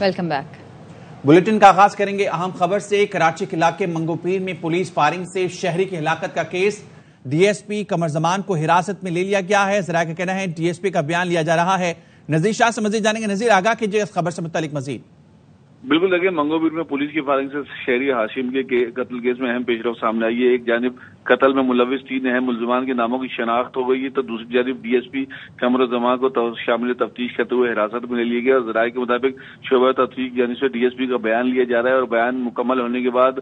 Welcome back. Bulletin کا آغاز کریں گے اہم خبر سے۔ کراچی کے علاقے منگو پیر میں پولیس فائرنگ سے شہری کی ہلاکت کا case, D S P Qamar Zaman کو حراست میں لے لیا گیا ہے۔ ذرائع کا کہنا ہے ڈی ایس پی کا بیان لیا جا رہا ہے۔ نذیر شاہ سے مزید جانیں گے۔ نذیر، آگاہ کیجیے اس خبر سے متعلق مزید۔ بالکل، دیکھیں منگو پیر میں پولیس کی فائرنگ سے شہری ہاشم کے قتل کیس میں اہم پیش رفت سامنے آئی ہے۔ ایک جانب قتل میں ملوث 3 اہم ملزمان کے ناموں کی شناخت ہو گئی ہے تو دوسری جانب D S P Qamar Zaman کو شامل تفتیش کرتے ہوئے حراست میں لے لیا گیا۔ ذرائع کے مطابق شعبہ تحقیق یعنی سے ڈی ایس پی کا بیان لیا جا رہا ہے اور بیان مکمل ہونے کے بعد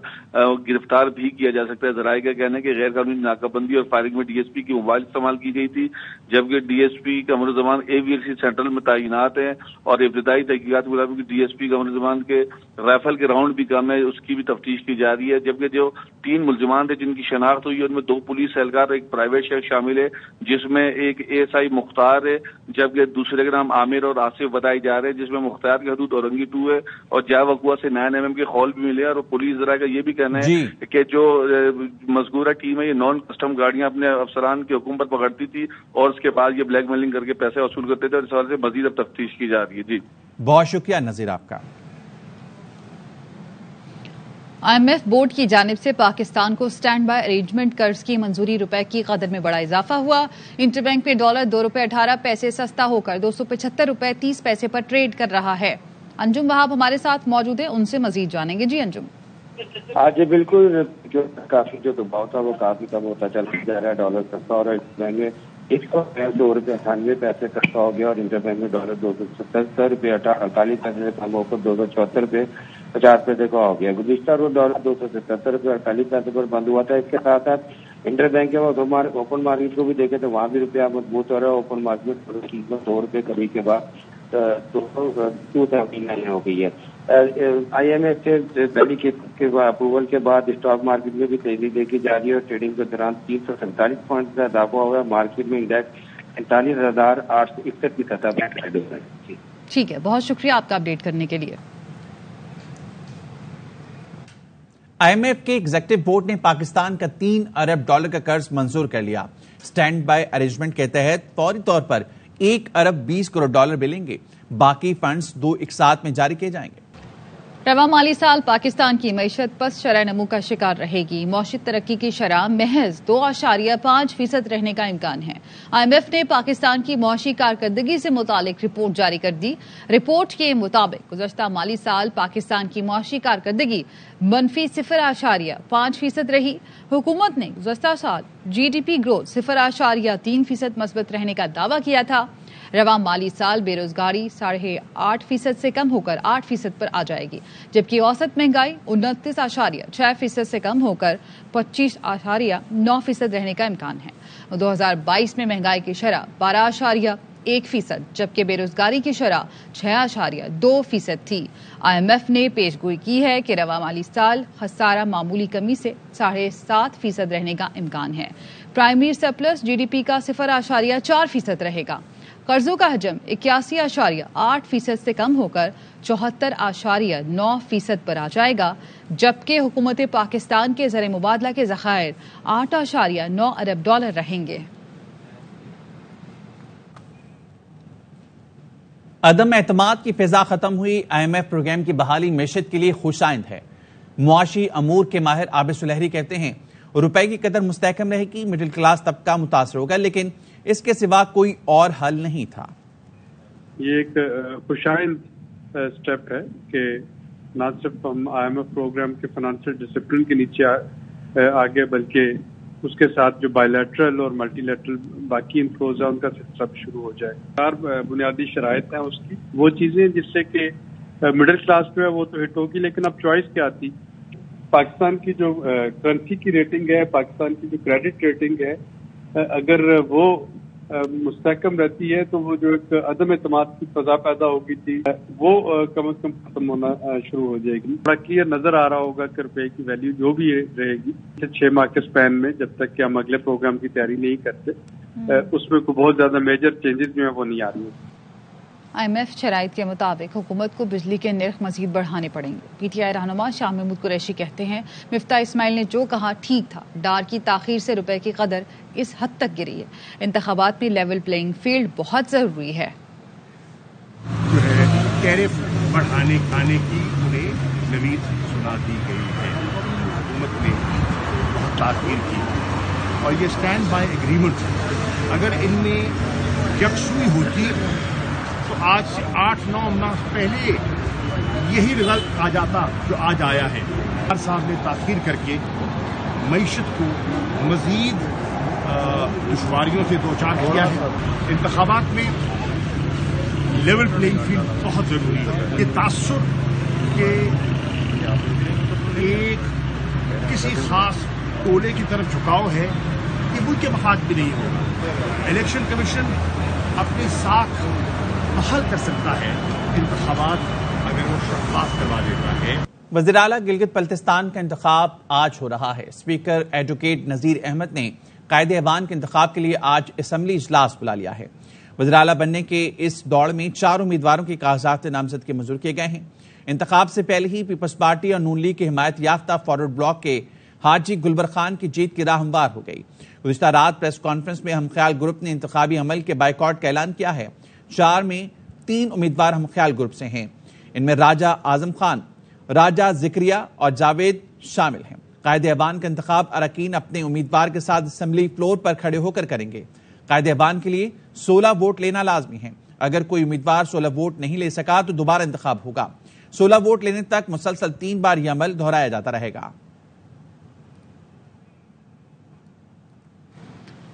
گرفتار بھی کیا جا سکتا ہے۔ ذرائع کا کہنا ہے کہ غیر قانونی ناکہ بندی اور فائرنگ میں ڈی ایس پی کی موبائل استعمال کی گئی تھی، جبکہ D S P Qamar Zaman اے وی ایل سی سینٹرل میں تعینات ہیں اور ابتدائی تحقیقات کے مطابق D S P Qamar Zaman کے رائفل کے راؤنڈ بھی کم ہے، اس کی بھی تفتیش کی جا رہی ہے۔ جبکہ جو 3 ملزمان تھے جن کی شناخت ہوئی ہے ان میں 2 پولیس اہلکار، ایک پرائیویٹ شخص شامل ہے جس میں ایک اے ایس آئی مختار ہے، جبکہ دوسرے کا نام عامر اور آصف بتائے جا رہے ہیں، جس میں مختار کی حدود اورنگی 2 ہے اور جائے وقوع سے 9 mm کے خول بھی ملے۔ اور پولیس ذرائع کا یہ بھی کہنا ہے کہ جو مذکورہ ٹیم ہے یہ نان کسٹم گاڑیاں اپنے افسران کے حکم پر پکڑتی تھی اور اس کے بعد یہ بلیک میلنگ کر کے پیسے وصول کرتے تھے اور اس حوالے سے مزید اب تفتیش کی جا رہی ہے۔ جی بہت شکریہ نذیر آپ کا۔ آئی ایم ایف بورڈ کی جانب سے پاکستان کو سٹینڈ بائی ارینجمنٹ قرض کی منظوری، روپے کی قدر میں بڑا اضافہ ہوا۔ انٹر بینک میں ڈالر $2.18 سستا ہو کر $275.30 پر ٹریڈ کر رہا ہے۔ انجم وہاب ہمارے ساتھ موجود ہیں، ان سے مزید جانیں گے۔ جی انجم۔ آج بالکل جو کافی جو دباؤ تھا وہ کافی کم ہوتا چلا جا رہا ہے۔ ڈالر سستا اور بینک میں $2.98 سستا ہو گیا اور انٹر بینک میں ڈالر $277.48 سے کم ہو کر $274.50 کا ہو گیا۔ گزشتہ روز ڈالر $277.48 پر بند ہوا تھا۔ اس کے ساتھ ساتھ انٹر بینک کے اوپن مارکیٹ کو بھی دیکھے تو وہاں بھی روپیہ مضبوط ہو رہا ہے۔ اوپن مارکیٹ میں قیمت $100 قریب کے بعد 279 ہو گئی ہے۔ آئی ایم ایف سے پہلی قسط کے اپروول کے بعد اسٹاک مارکیٹ میں بھی تیزی دیکھی جا رہی ہے اور ٹریڈنگ کے دوران 347 پوائنٹ کا اضافہ ہوا ہے۔ مارکیٹ میں انڈیکس 49,861 کی سطح پر ٹریڈ ہو رہا ہے۔ ٹھیک ہے، بہت شکریہ آپ کا اپڈیٹ کرنے کے لیے۔ آئی ایم ایف کے ایگزیکٹو بورڈ نے پاکستان کا $3 ارب کا قرض منظور کر لیا۔ سٹینڈ بائی ارینجمنٹ کے تحت فوری طور پر $1 ارب 20 کروڑ ملیں گے۔ باقی فنڈز 2 ایک ساتھ میں جاری کیے جائیں گے۔ رواں مالی سال پاکستان کی معیشت پس شرح نمو کا شکار رہے گی۔ معاشی ترقی کی شرح محض 2.5% رہنے کا امکان ہے۔ آئی ایم ایف نے پاکستان کی معاشی کارکردگی سے متعلق رپورٹ جاری کر دی۔ رپورٹ کے مطابق گزشتہ مالی سال پاکستان کی معاشی کارکردگی منفی 0.5% رہی۔ حکومت نے گزشتہ سال جی ڈی پی گروتھ 0.3% مثبت رہنے کا دعویٰ کیا تھا۔ رواں مالی سال بے روزگاری 8.5% سے کم ہو کر 8% پر آ جائے گی، جبکہ اوسط مہنگائی 29.6% سے کم ہو کر 25.9% رہنے کا امکان ہے۔ 2022 میں مہنگائی کی شرح 12.1%، جبکہ بے روزگاری کی شرح 6.2% تھی۔ آئی ایم ایف نے پیش گوئی کی ہے کہ رواں مالی سال خسارہ معمولی کمی سے 7.5% رہنے کا امکان ہے۔ Primary surplus G D P کا 0.4% رہے گا۔ قرضوں کا حجم 81.8% سے کم ہو کر 74.9% پر آ جائے گا، جبکہ حکومت پاکستان کے زر مبادلہ کے ذخائر $8.9 ارب رہیں گے۔ عدم اعتماد کی فضا ختم ہوئی۔ آئی ایم ایف پروگرام کی بحالی معیشت کے لیے خوش آئند ہے۔ معاشی امور کے ماہر عابد سلیحری کہتے ہیں روپے کی قدر مستحکم رہے گی، مڈل کلاس طبقہ متاثر ہوگا، لیکن اس کے سوا کوئی اور حل نہیں تھا۔ یہ ایک خوشائند سٹیپ ہے کہ نہ صرف ہم آئی ایم ایف پروگرام کے فائنانشل ڈسپلن کے نیچے آگے، بلکہ اس کے ساتھ جو بائی لیٹرل اور ملٹی لیٹرل باقی انفلوز ہیں ان کا سلسلہ بھی شروع ہو جائے۔ 4 بنیادی شرائط ہیں اس کی، وہ چیزیں جس سے کہ مڈل کلاس جو ہے وہ تو ہٹ ہوگی، لیکن اب چوائس کیا تھی؟ پاکستان کی جو کرنسی کی ریٹنگ ہے، پاکستان کی جو کریڈٹ ریٹنگ ہے، اگر وہ مستحکم رہتی ہے تو وہ جو ایک عدم اعتماد کی فضا پیدا ہوگی تھی وہ کم از کم ختم ہونا شروع ہو جائے گی۔ بڑا کلیئر نظر آ رہا ہوگا کہ روپے کی ویلیو جو بھی رہے گی 6 ماہ کے سپین میں، جب تک کہ ہم اگلے پروگرام کی تیاری نہیں کرتے، اس میں کوئی بہت زیادہ میجر چینجز جو ہیں وہ نہیں آ رہی ہیں۔ آئی ایم ایف شرائط کے مطابق حکومت کو بجلی کے نرخ مزید بڑھانے پڑیں گے۔ پی ٹی آئی رہنما شاہ محمود قریشی کہتے ہیں مفتاح اسماعیل نے جو کہا ٹھیک تھا، ڈالر کی تاخیر سے روپے کی قدر اس حد تک گری ہے۔ انتخابات میں لیول پلینگ فیلڈ بہت ضروری ہے۔ ٹیرف बढ़ाने खाने की उन्हें नवीद सुना दी गई है। हुकूमत ने बहुत ताकीर की और ये स्टैंड बाय एग्रीमेंट, अगर इनमें यकसुई होती तो आज से 8-9 माह पहले यही रिजल्ट आ जाता जो आज आया है। हर साहब ने ताकीर करके मईशत को मजीद दुश्वारियों से दो चार किया है। इंतखाबात में लेवल प्लेइंग फील्ड बहुत जरूरी है। ये तासुर के एक किसी खास टोले की तरफ झुकाव है, ये मुल्क के मफाद भी नहीं होगा। इलेक्शन कमीशन अपने साथ बहाल कर सकता है इंतखाबात अगर वो शफाफ करवा देता है। वज़ीर आला गिलगित बल्तिस्तान का इंतखाब आज हो रहा है। स्पीकर एडवोकेट नज़ीर अहमद ने कायदे ऐवान के इंतखाब के लिए आज असम्बली इजलास बुला लिया है। वज़ीर आला बनने के इस दौड़ में 4 उम्मीदवारों के कागजात नामजदगी मंजूर किए गए हैं। इंतखाब से पहले ही पीपल्स पार्टी और नून लीग के हिमायत याफ्ता फॉरवर्ड ब्लॉक के हाजी गुलबर खान की जीत की राह हमवार हो गई। गुज़िश्ता रात प्रेस कॉन्फ्रेंस में हमख्याल ग्रुप ने इंतखाबी अमल के बाइकआउट का ऐलान किया है। 4 में 3 उम्मीदवार हमख्याल ग्रुप से हैं। इनमें राजा आजम खान, राजा जिक्रिया और जावेद शामिल हैं। कायदे ऐवान का इंतखाब अरकान अपने उम्मीदवार के साथ असेंबली फ्लोर पर खड़े होकर करेंगे। कायदे ऐवान के लिए 16 वोट लेना लाजमी है। अगर कोई उम्मीदवार 16 वोट नहीं ले सका तो दोबारा इंतखाब होगा। 16 वोट लेने तक मुसलसल 3 बार यह अमल दोहराया जाता रहेगा।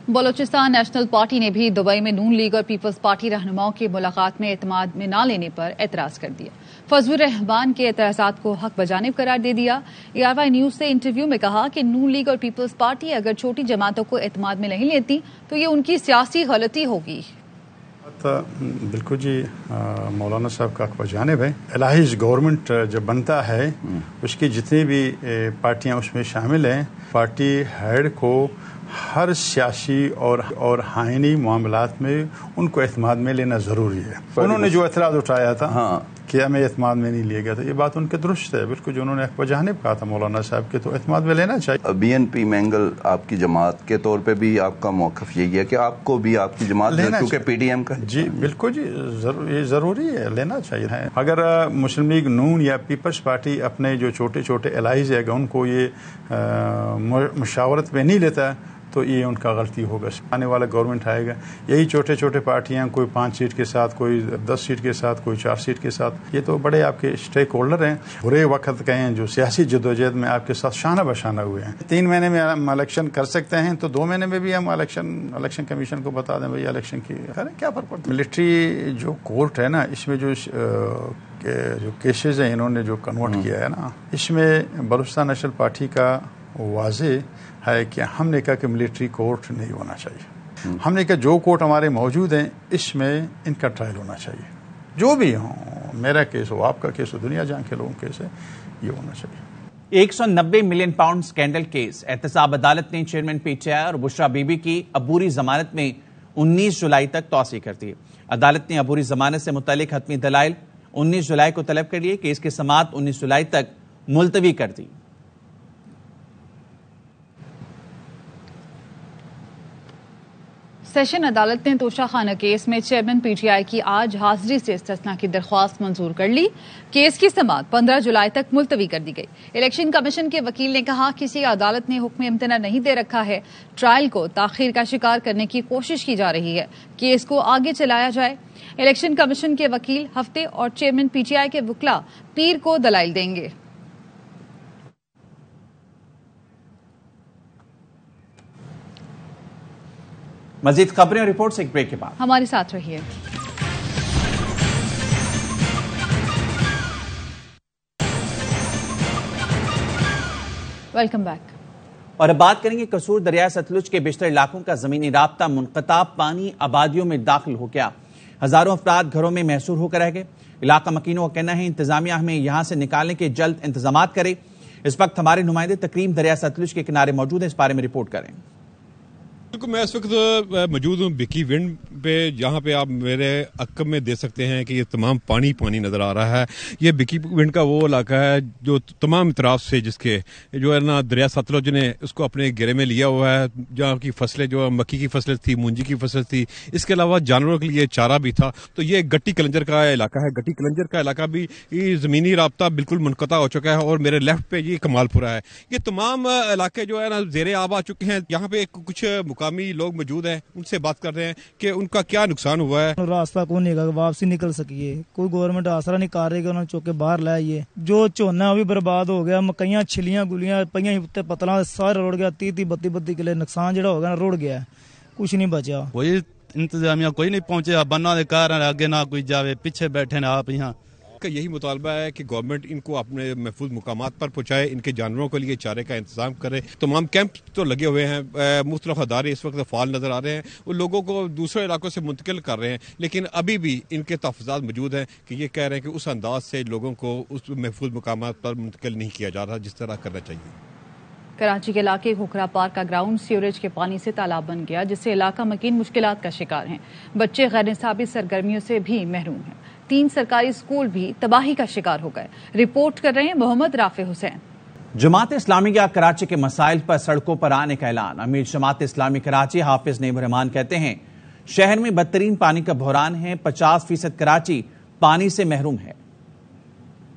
बलोचिस्तान नेशनल पार्टी ने भी दुबई में नून लीग और पीपल्स पार्टी रहनुमाओं की मुलाकात में एतमाद में न लेने पर एतराज कर दिया। फजलुर रहमान के एतराज़ात को हक बजानिब करार दे दिया। ARY न्यूज से इंटरव्यू में कहा कि नून लीग और पीपल्स पार्टी अगर छोटी जमातों को एतमाद में नहीं लेती तो ये उनकी सियासी गलती होगी। बिल्कुल जी, मौलाना साहब का हक बजानिब है। इलाही गवर्नमेंट जब बनता है उसकी जितनी भी पार्टियां उसमें शामिल हैं, पार्टी हेड को हर सियासी और हाइनी मामलात में उनको एतमाद में लेना ज़रूरी है। उन्होंने जो एतराज़ उठाया था कि हमें एतमाद में नहीं लिया गया था, ये बात उनके दुरुस्त है। बिल्कुल जो उन्होंने बजानिब कहा था मौलाना साहब के, तो एतमाद में लेना चाहिए। BNP मैंगल आपकी जमात के तौर पे भी आपका मौक़िफ़ यही है कि आपको भी आपकी जमात क्योंकि PDM का? जी बिल्कुल जी, ये ज़रूरी है, लेना चाहिए। अगर मुस्लिम लीग नून या पीपल्स पार्टी अपने जो छोटे छोटे एलाइज है उनको ये मुशावरत में नहीं लेता तो ये उनका गलती होगा। आने वाला गवर्नमेंट आएगा, यही छोटे छोटे पार्टियां, कोई 5 सीट के साथ, कोई 10 सीट के साथ, कोई 4 सीट के साथ, ये तो बड़े आपके स्टेक होल्डर हैं। बुरे वक्त के हैं जो सियासी जद्दोजहद में आपके साथ शाना बशाना हुए हैं। 3 महीने में हम इलेक्शन कर सकते हैं तो 2 महीने में भी हम इलेक्शन कमीशन को बता दें भाई इलेक्शन की करें, क्या फर्क पड़ता है। मिलिट्री जो कोर्ट है ना, इसमें जो केसेज हैं इन्होंने जो कन्वर्ट किया है ना, इसमें बलूचिस्तान नेशनल पार्टी का वाज़े है कि हमने कहा कि मिलिट्री कोर्ट नहीं होना चाहिए। हमने कहा जो कोर्ट हमारे मौजूद हैं इसमें इनका ट्रायल होना चाहिए। जो भी हो, मेरा केस हो, आपका केस हो, दुनिया जान के लोगों केस है, ये होना चाहिए। 190 मिलियन पाउंड स्कैंडल केस। एहतसाब अदालत ने चेयरमैन PTI और बुशरा बीबी की अबूरी जमानत में 19 जुलाई तक तौसी कर दी। अदालत ने अबूरी जमानत से मुतल्लिक हतमी दलाइल 19 जुलाई को तलब कर लिए। केस की समाअत 19 जुलाई तक मुलतवी कर दी। सेशन अदालत ने तोशा खाना केस में चेयरमैन PTI की आज हाजिरी से इस्तिस्ना की दरख्वास्त मंजूर कर ली। केस की समाअत 15 जुलाई तक मुलतवी कर दी गई। इलेक्शन कमीशन के वकील ने कहा किसी अदालत ने हुक्म इम्तना नहीं दे रखा है, ट्रायल को ताखीर का शिकार करने की कोशिश की जा रही है, केस को आगे चलाया जाए। इलेक्शन कमीशन के वकील हफ्ते और चेयरमैन PTI के वकला पीर को दलाइल देंगे। मजीद खबरें और रिपोर्ट से एक ब्रेक के बाद हमारे साथ रहिए। Welcome back. और अब बात करेंगे कसूर दरिया सतलुज के बेशतर इलाकों का जमीनी राब्ता मुनक़ता, पानी आबादियों में दाखिल हो गया। हजारों अफराद घरों में महसूर होकर रह गए। इलाका मकीनों का कहना है इंतजामिया हमें यहां से निकालने के जल्द इंतजाम करे। इस वक्त हमारे नुमाइंदे तकरीम दरिया सतलुज के किनारे मौजूद है, इस बारे में रिपोर्ट करें। मैं इस वक्त मौजूद हूँ बिकी विंड पे, जहाँ पे आप मेरे अक्कब में दे सकते हैं कि ये तमाम पानी पानी नज़र आ रहा है। ये बिकी विंड का वो इलाका है जो तमाम इतराफ से जिसके जो है ना दरिया सतलुज ने उसको अपने घेरे में लिया हुआ है, जहाँ की फसलें जो मक्की की फसल थी, मूंजी की फसल थी, इसके अलावा जानवरों के लिए चारा भी था। तो ये गट्टी कलंजर का इलाका है। गट्टी कलंजर का इलाका भी ज़मीनी राब्ता बिल्कुल मुनक़ता हो चुका है और मेरे लेफ्ट पे ये कमालपुरा है। ये तमाम इलाके जो है ना ज़ेरे आब आ चुके हैं। यहाँ पे कुछ मुकामी लोग मौजूद हैं, उनसे बात कर रहे हैं कि उनका क्या नुकसान हुआ है। रास्ता कौन नहीं वापसी निकल सकी है, कोई गवर्नमेंट आसरा नहीं कर रही, उन्होंने चौके बाहर लाए। जो झोना भी बर्बाद हो गया, मकइयां छिलियां गुलियां पईयां उत्ते पतला सारे रुड़ गया। 30-32 किले नुकसान जो होगा रुड़ गया, कुछ नहीं बचा। कोई इंतजामिया कोई नहीं पहुंचे, बन्ना दे कारण आगे ना कोई जावे, पीछे बैठे ना आप यहाँ। यही मुतालबा है कि गवर्नमेंट इनको अपने महफूज मुकामात पर पहुंचाए, इनके जानवरों के लिए चारे का इंतजाम करे। तमाम कैंप तो लगे हुए हैं, मुख्तलिफ अदारे इस वक्त फाल नजर आ रहे हैं, वो लोगों को दूसरे इलाकों से मुंतकिल कर रहे हैं, लेकिन अभी भी इनके तहफ़्फ़ुज़ात मौजूद हैं कि ये कह रहे हैं कि उस अंदाज से लोगों को उस महफूज मुकामात पर मुंतकिल नहीं किया जा रहा जिस तरह करना चाहिए। कराची के इलाके खुखरा पार्क का ग्राउंड सीवरेज के पानी से तालाब बन गया, जिससे इलाका मकीन मुश्किलात का शिकार हैं। बच्चे गैर निसाबी सरगर्मियों से भी महरूम हैं। 3 सरकारी स्कूल भी तबाही का शिकार हो गए। रिपोर्ट कर रहे हैं मोहम्मद राफे हुसैन। जमात इस्लामी का कराची के मसाइल पर सड़कों पर आने का ऐलान। अमीर जमात इस्लामी कराची हाफिज नईम रहमान कहते हैं शहर में बदतरीन पानी का बहरान है, 50% कराची पानी से महरूम है।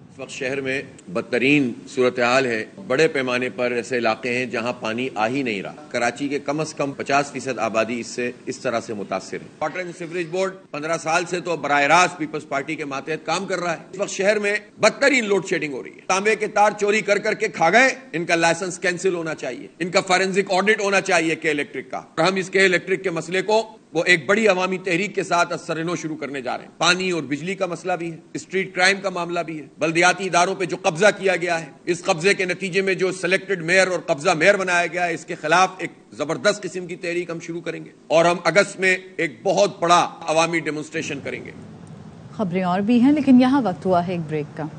इस वक्त शहर में बदतरीन सूरत हाल है। बड़े पैमाने पर ऐसे इलाके हैं जहां पानी आ ही नहीं रहा। कराची के कम से कम 50% आबादी इससे इस तरह से मुतासिर है। वाटर एंड सीवरेज बोर्ड 15 साल से तो बराह रास्त पीपल्स पार्टी के मातहत काम कर रहा है। इस वक्त शहर में बदतरीन लोड शेडिंग हो रही है। तांबे के तार चोरी कर करके खा गए, इनका लाइसेंस कैंसिल होना चाहिए, इनका फॉरेंसिक ऑडिट होना चाहिए के इलेक्ट्रिक का। और हम इसके इलेक्ट्रिक के मसले को वो एक बड़ी अवामी तहरीक के साथ असरनो शुरू करने जा रहे हैं। पानी और बिजली का मसला भी है, स्ट्रीट क्राइम का मामला भी है, बल्दियाती इदारों पे जो कब्जा किया गया है, इस कब्जे के नतीजे में जो सिलेक्टेड मेयर और कब्जा मेयर बनाया गया है, इसके खिलाफ एक जबरदस्त किस्म की तहरीक हम शुरू करेंगे और हम अगस्त में एक बहुत बड़ा अवामी डेमोन्स्ट्रेशन करेंगे। खबरें और भी हैं, लेकिन यहाँ वक्त हुआ है एक ब्रेक का।